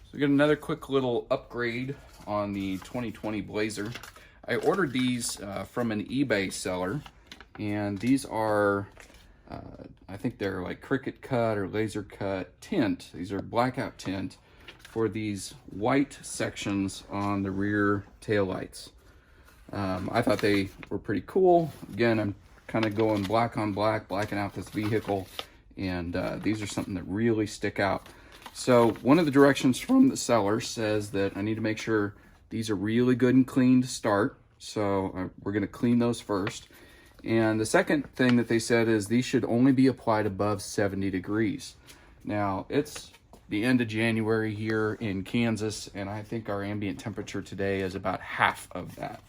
So we got another quick little upgrade on the 2020 Blazer. I ordered these from an eBay seller, and these are, I think they're like Cricut cut or laser cut tint. These are blackout tint for these white sections on the rear taillights. I thought they were pretty cool. Again, I'm kind of going black on black, blacking out this vehicle, and these are something that really stick out. So one of the directions from the seller says that I need to make sure these are really good and clean to start. So we're going to clean those first. And the second thing that they said is these should only be applied above 70 degrees. Now, it's the end of January here in Kansas, and I think our ambient temperature today is about half of that.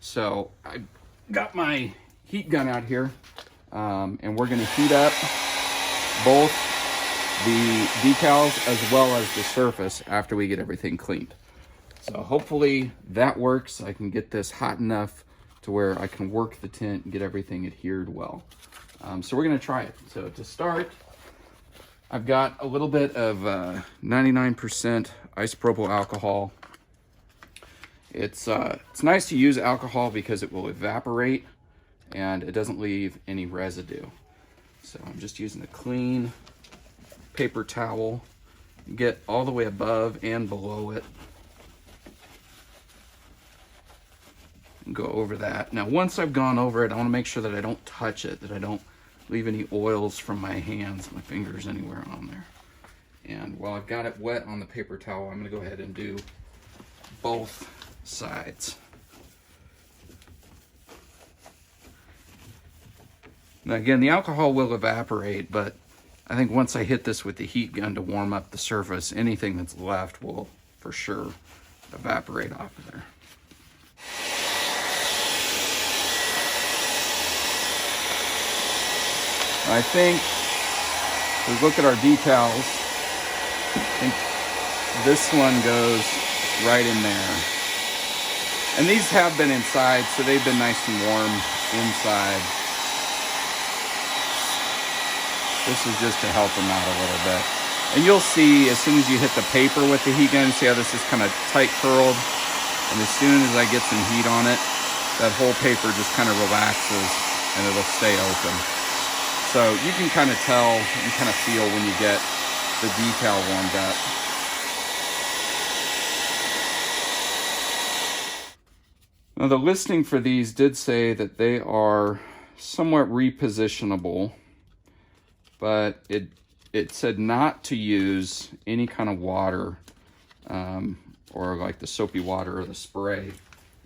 So I got my heat gun out here, and we're going to heat up both the decals as well as the surface after we get everything cleaned. So hopefully that works. I can get this hot enough to where I can work the tint and get everything adhered well. So we're gonna try it. So to start, I've got a little bit of 99% isopropyl alcohol. It's nice to use alcohol because it will evaporate and it doesn't leave any residue. So I'm just using a clean paper towel, get all the way above and below it, and go over that. Now once I've gone over it, I want to make sure that I don't touch it, that I don't leave any oils from my hands, my fingers, anywhere on there. And while I've got it wet on the paper towel, I'm going to go ahead and do both sides. Now again, the alcohol will evaporate, but I think once I hit this with the heat gun to warm up the surface, anything that's left will for sure evaporate off of there. I think, if we look at our decals, I think this one goes right in there. And these have been inside, so they've been nice and warm inside. This is just to help them out a little bit. And you'll see as soon as you hit the paper with the heat gun, see how this is kind of tight curled? And as soon as I get some heat on it, that whole paper just kind of relaxes and it'll stay open. So you can kind of tell, you kind of feel when you get the decal warmed up. Now the listing for these did say that they are somewhat repositionable, but it said not to use any kind of water or like the soapy water or the spray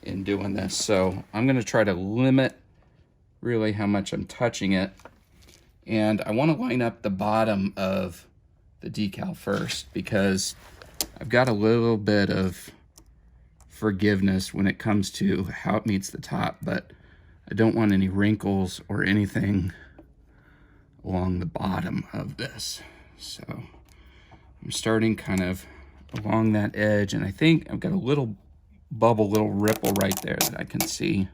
in doing this. So I'm going to try to limit really how much I'm touching it. And I want to line up the bottom of the decal first because I've got a little bit of forgiveness when it comes to how it meets the top, but I don't want any wrinkles or anything along the bottom of this. So I'm starting kind of along that edge, and I think I've got a little bubble, little ripple right there that I can see.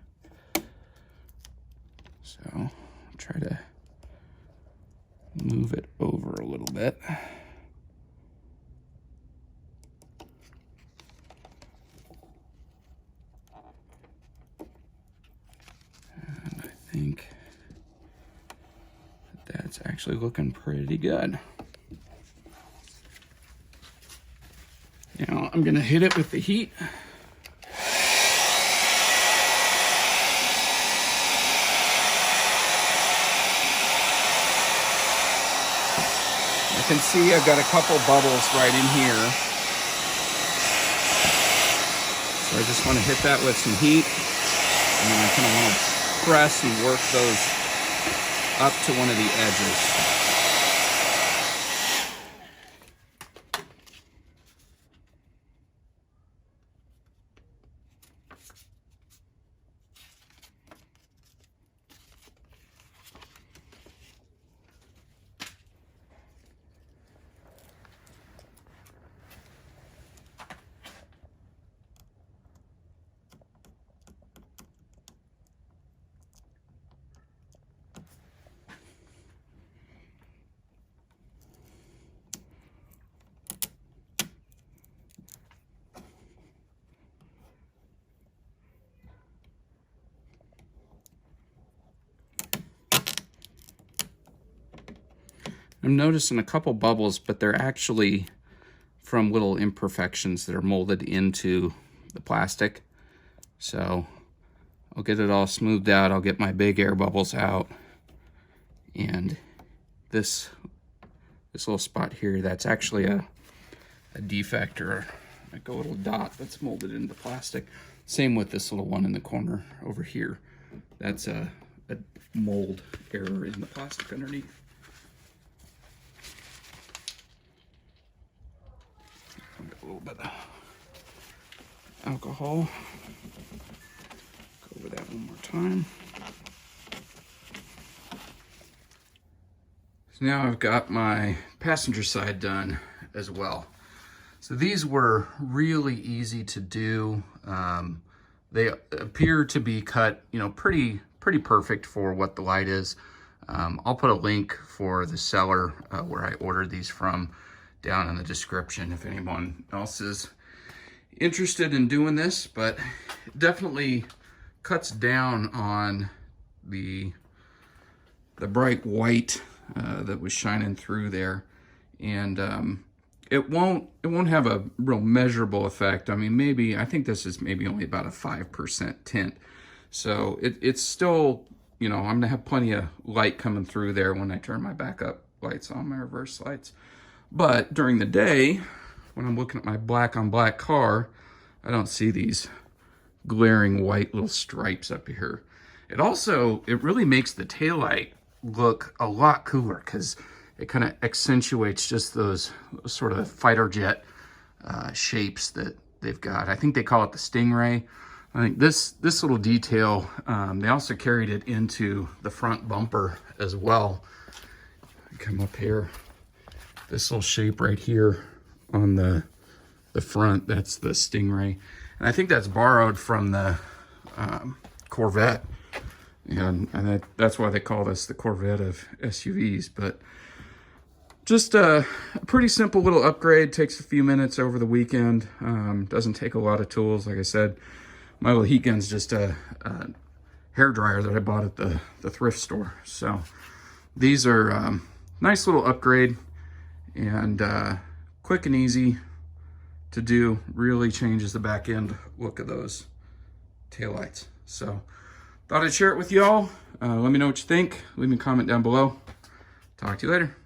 So I'll try to move it over a little bit. And I think that's actually looking pretty good. Now I'm going to hit it with the heat. I can see I've got a couple bubbles right in here. So I just want to hit that with some heat. And then I kind of want to press and work those up to one of the edges. I'm noticing a couple bubbles, but they're actually from little imperfections that are molded into the plastic. So I'll get it all smoothed out. I'll get my big air bubbles out. And this little spot here, that's actually a defect, or like a little dot that's molded into plastic. Same with this little one in the corner over here. That's a mold error in the plastic underneath. A little bit of alcohol. Go over that one more time. So now I've got my passenger side done as well. So these were really easy to do. They appear to be cut, you know, pretty perfect for what the light is. I'll put a link for the seller where I ordered these from down in the description if anyone else is interested in doing this, but it definitely cuts down on the bright white that was shining through there, and it won't have a real measurable effect. I mean, maybe, I think this is maybe only about a 5% tint, so it's still, you know, I'm gonna have plenty of light coming through there when I turn my backup lights on, my reverse lights. But during the day, when I'm looking at my black on black car, I don't see these glaring white little stripes up here. It really makes the taillight look a lot cooler because it kind of accentuates just those sort of fighter jet shapes that they've got. I think they call it the Stingray. I think this little detail, they also carried it into the front bumper as well. Come up here. This little shape right here on the front, that's the Stingray. And I think that's borrowed from the Corvette. And that's why they call this the Corvette of SUVs. But just a pretty simple little upgrade. Takes a few minutes over the weekend. Doesn't take a lot of tools. Like I said, my little heat gun's just a hair dryer that I bought at the thrift store. So these are nice little upgrade, and quick and easy to do. Really changes the back end look of those taillights. So thought I'd share it with y'all. Let me know what you think. Leave me a comment down below. Talk to you later.